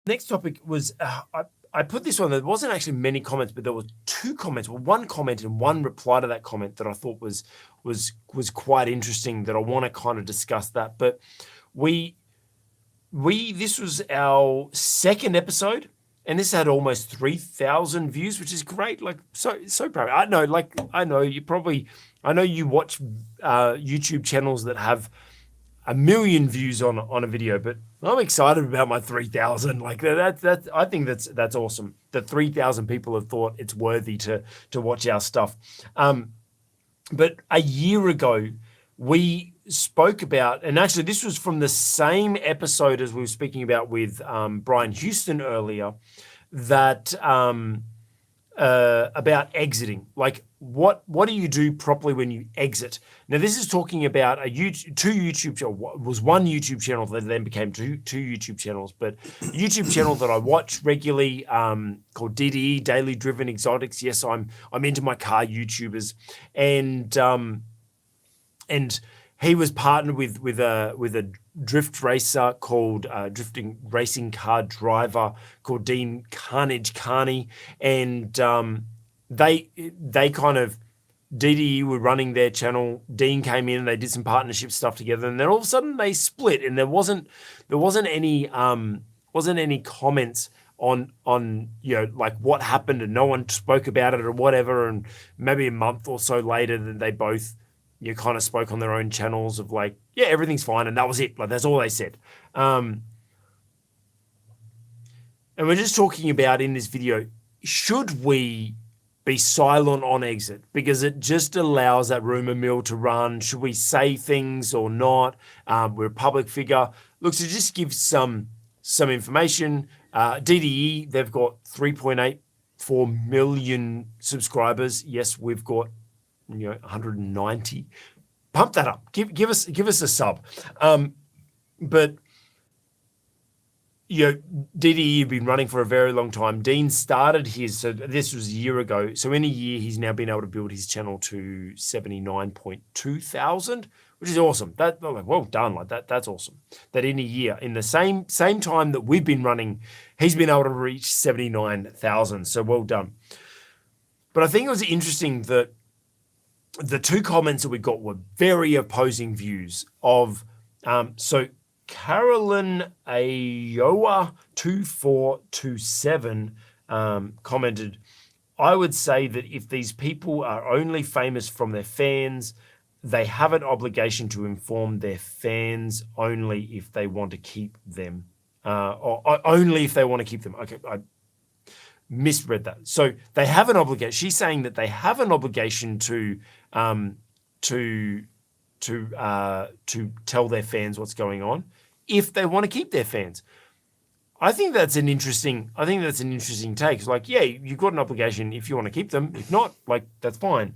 Next topic was, I put this on, there wasn't actually many comments, but there were 2 comments, well, 1 comment and 1 reply to that comment that I thought was quite interesting, that I want to kind of discuss that. But this was our 2nd episode, and this had almost 3,000 views, which is great. Like, so proud. I know you watch YouTube channels that have 1 million views on a video, but I'm excited about my 3,000. Like that, I think that's awesome. That 3,000 people have thought it's worthy to watch our stuff. But a year ago, we spoke about, and actually this was from the same episode as we were speaking about with Brian Houston earlier, that about exiting. Like, what do you do properly when you exit? Now, this is talking about one YouTube channel that then became two YouTube channels, but a YouTube channel that I watch regularly, called DDE, Daily Driven Exotics. Yes, I'm into my car YouTubers, and he was partnered with a drift racer called drifting racing car driver called Dean Kearney, and they kind of, DDE were running their channel. Dean came in and they did some partnership stuff together, and then all of a sudden they split, and there wasn't any comments on like what happened, and no one spoke about it or whatever. And maybe a month or so later, then they both kind of spoke on their own channels of like, yeah, everything's fine, and that was it. Like, that's all they said. And we're just talking about in this video, should we be silent on exit? Because it just allows that rumor mill to run. Should we say things or not? We're a public figure. Look, to just give some information, DDE, they've got 3.84 million subscribers. Yes, we've got 190. Pump that up. Give us a sub. But DDE have been running for a very long time. Dean started his, so this was a year ago. So in a year, he's now been able to build his channel to 79.2 thousand, which is awesome. Well done. Like that's awesome. That in a year, in the same time that we've been running, he's been able to reach 79,000. So well done. But I think it was interesting that the 2 comments that we got were very opposing views of, so Carolyn Ayoa 2427 commented, I would say that if these people are only famous from their fans, they have an obligation to inform their fans only if they want to keep them, or only if they want to keep them. Okay, I misread that. So they have an obligation. She's saying that they have an obligation to tell their fans what's going on if they want to keep their fans. I think that's an interesting take. It's like, yeah, you've got an obligation if you want to keep them. If not, like, that's fine.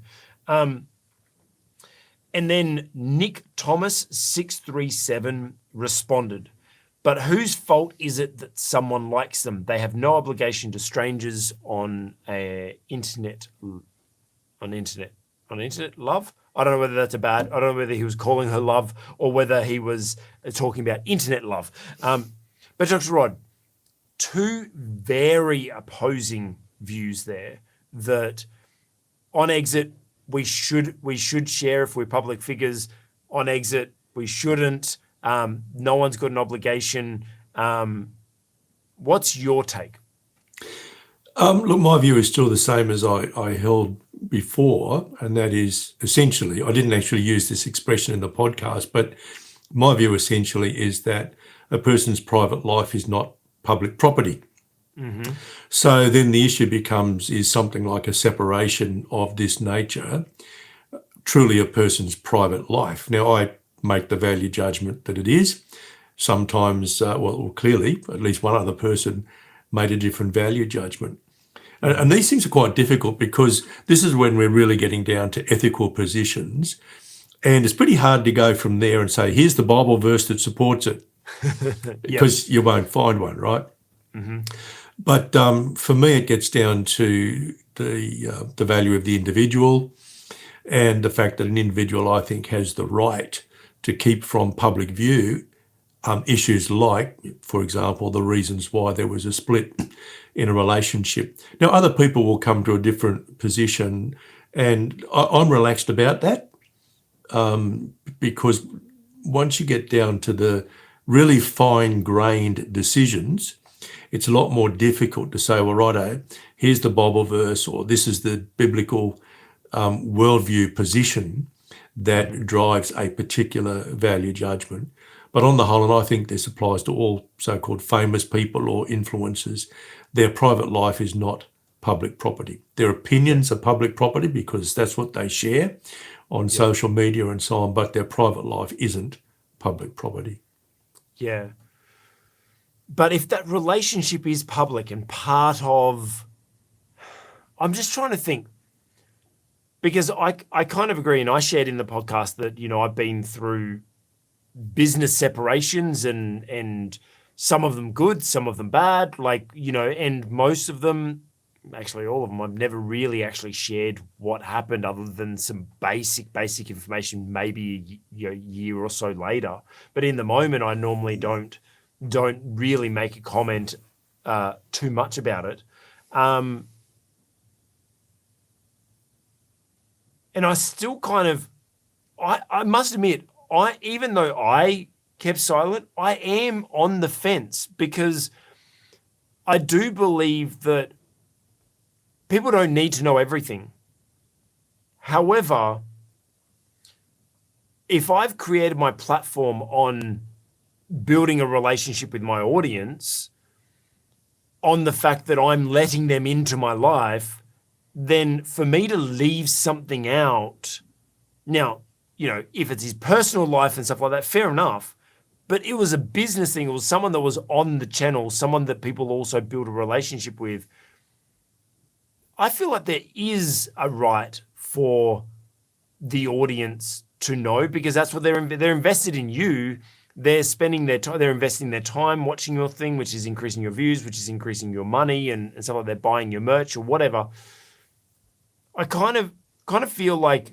And then Nick Thomas 637 responded, but whose fault is it that someone likes them? They have no obligation to strangers on internet love. I don't know whether that's I don't know whether he was calling her love or whether he was talking about internet love. But Dr. Rod, 2 very opposing views there, that on exit, we should share if we're public figures. On exit, we shouldn't. No one's got an obligation. What's your take? Look, my view is still the same as I held before, and that is essentially, I didn't actually use this expression in the podcast, but my view essentially is that a person's private life is not public property. Mm-hmm. So then the issue is something like a separation of this nature, truly a person's private life. Now, I make the value judgment that it is. Sometimes, clearly, at least one other person made a different value judgment. And these things are quite difficult because this is when we're really getting down to ethical positions. And it's pretty hard to go from there and say, here's the Bible verse that supports it, because you won't find one, right? Mm-hmm. But for me, it gets down to the value of the individual and the fact that an individual, I think, has the right to keep from public view issues like, for example, the reasons why there was a split in a relationship. Now, other people will come to a different position, and I'm relaxed about that, because once you get down to the really fine-grained decisions, it's a lot more difficult to say, well, righto, here's the Bible verse, or this is the biblical worldview position that drives a particular value judgment. But on the whole, and I think this applies to all so-called famous people or influencers, their private life is not public property. Their opinions are public property because that's what they share on social media and so on, but their private life isn't public property. Yeah. But if that relationship is public and part of, I'm just trying to think, because I kind of agree, and I shared in the podcast that, I've been through business separations and some of them good, some of them bad, and most of them, actually all of them, I've never really actually shared what happened other than some basic information, maybe a year or so later. But in the moment, I normally don't really make a comment too much about it. And I still kind of, I must admit, even though I kept silent, I am on the fence, because I do believe that people don't need to know everything. However, if I've created my platform on building a relationship with my audience, on the fact that I'm letting them into my life, then for me to leave something out, now, if it's his personal life and stuff like that, fair enough. But it was a business thing. It was someone that was on the channel, someone that people also build a relationship with. I feel like there is a right for the audience to know, because that's what they're invested in you. They're spending their time, they're investing their time watching your thing, which is increasing your views, which is increasing your money and stuff like that. They're buying your merch or whatever. I kind of feel like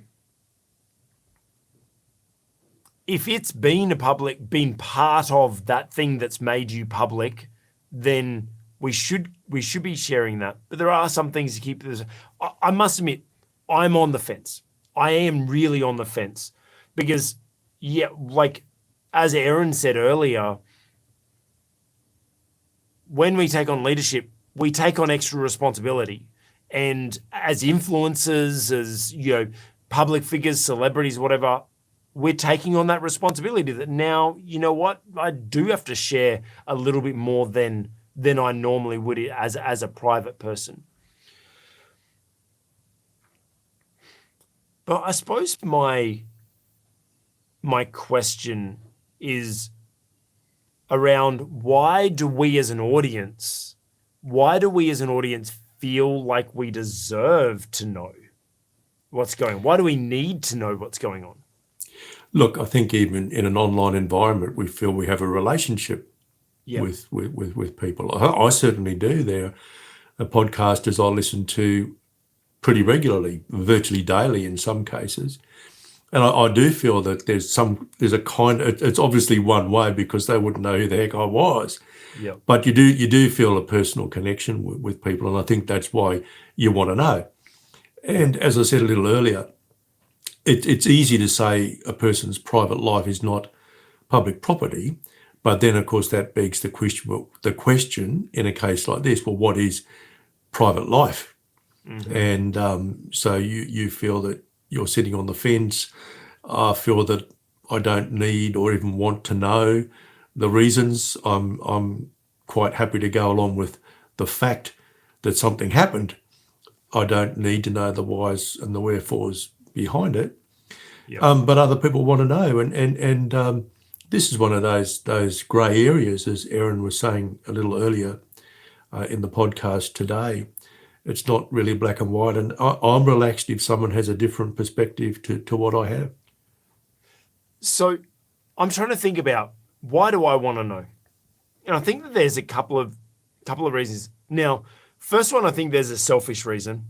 if it's been part of that thing that's made you public, then we should be sharing that. But there are some things to keep this. I must admit, I'm on the fence. I am really on the fence, because as Aaron said earlier, when we take on leadership, we take on extra responsibility. And as influencers, as public figures, celebrities, whatever, we're taking on that responsibility that now, what, I do have to share a little bit more than I normally would as a private person. But I suppose my question is around why do we as an audience feel like we deserve to know what's going on? Why do we need to know what's going on? Look, I think even in an online environment, we feel we have a relationship with people. I certainly do. There are podcasters I listen to pretty regularly, virtually daily in some cases. And I do feel that there's a kind of, it's obviously one way because they wouldn't know who the heck I was. Yeah. But you do feel a personal connection with people, and I think that's why you want to know. And as I said a little earlier, it's easy to say a person's private life is not public property, but then of course that begs the question in a case like this, well, what is private life? Mm-hmm. And so you feel that you're sitting on the fence. I feel that I don't need or even want to know the reasons. I'm quite happy to go along with the fact that something happened. I don't need to know the whys and the wherefores behind it. Yep. But other people want to know, and this is one of those grey areas, as Aaron was saying a little earlier in the podcast today. It's not really black and white, and I'm relaxed if someone has a different perspective to what I have. So I'm trying to think about, why do I want to know? And I think that there's a couple of reasons. Now, first one, I think there's a selfish reason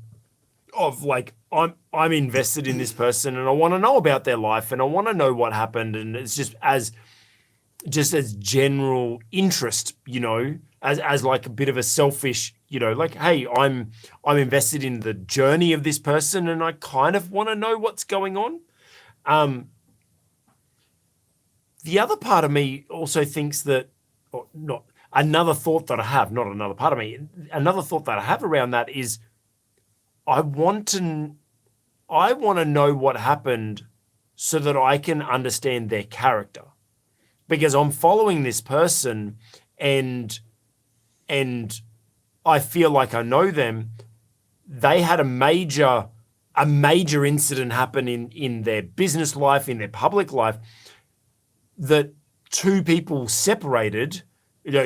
of like, I'm invested in this person and I want to know about their life and I want to know what happened. And it's just as general interest, as like a bit of a selfish, like, hey, I'm invested in the journey of this person and I kind of want to know what's going on. The other part of me also thinks that, or not, another thought that I have, not another part of me, another thought that I have around that is I want to know what happened so that I can understand their character. Because I'm following this person and I feel like I know them. They had a major incident happen in their business life, in their public life, that two people separated,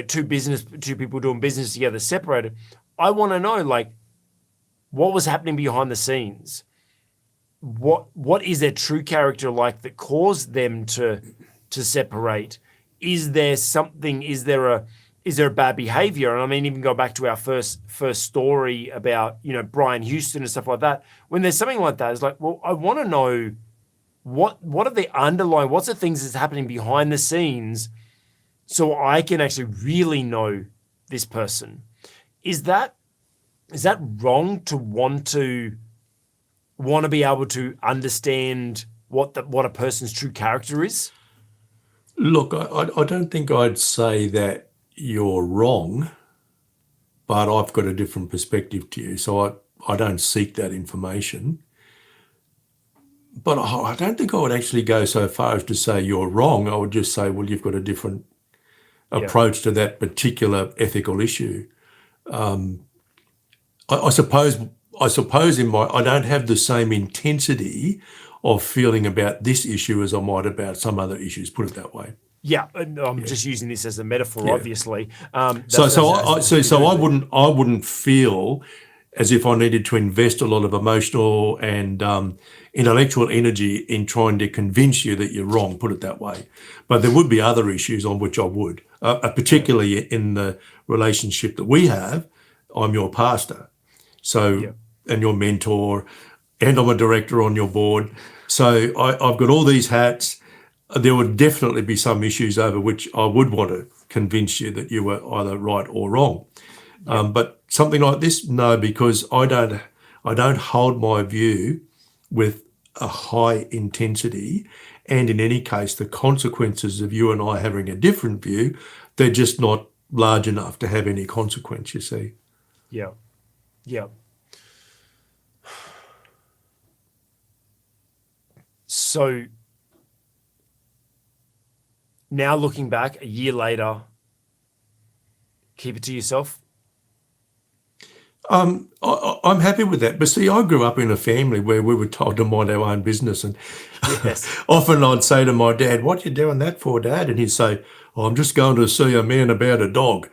two people doing business together separated. I want to know, like, what was happening behind the scenes? What is their true character like that caused them to separate? Is there something? Is there a bad behavior? And I mean, even go back to our first story about Brian Houston and stuff like that. When there's something like that, it's like, well, I want to know what are the underlying, what's the things that's happening behind the scenes, so I can actually really know this person. Is that wrong to want to be able to understand what a person's true character is? Look, I don't think I'd say that you're wrong, but I've got a different perspective to you, so I don't seek that information. But I don't think I would actually go so far as to say you're wrong. I would just say, well, you've got a different approach to that particular ethical issue. I suppose I don't have the same intensity of feeling about this issue as I might about some other issues, put it that way. Yeah, I'm just using this as a metaphor, obviously. So I wouldn't feel as if I needed to invest a lot of emotional and intellectual energy in trying to convince you that you're wrong, put it that way. But there would be other issues on which I would, particularly in the relationship that we have. I'm your pastor, and your mentor, and I'm a director on your board. So I've got all these hats. There would definitely be some issues over which I would want to convince you that you were either right or wrong. But something like this, no, because I don't hold my view with a high intensity. And in any case, the consequences of you and I having a different view, they're just not large enough to have any consequence, you see. Yeah. Yeah. So now looking back a year later, keep it to yourself? I'm happy with that. But see, I grew up in a family where we were told to mind our own business. And often I'd say to my dad, what are you doing that for, Dad? And he'd say, oh, I'm just going to see a man about a dog.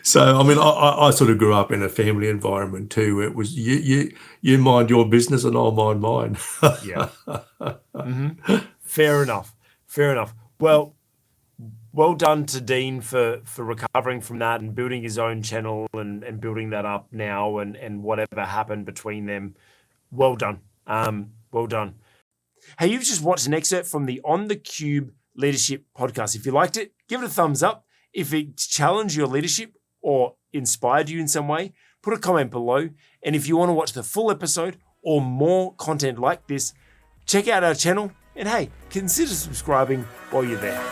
So, I mean, I sort of grew up in a family environment too. It was you mind your business and I'll mind mine. Yeah. Mm-hmm. Fair enough. Well done to Dean for recovering from that and building his own channel and building that up now and whatever happened between them. Well done. Well done. Hey, you've just watched an excerpt from the On the Cube Leadership podcast. If you liked it, give it a thumbs up. If it challenged your leadership or inspired you in some way, put a comment below. And if you want to watch the full episode or more content like this, check out our channel. And hey, consider subscribing while you're there.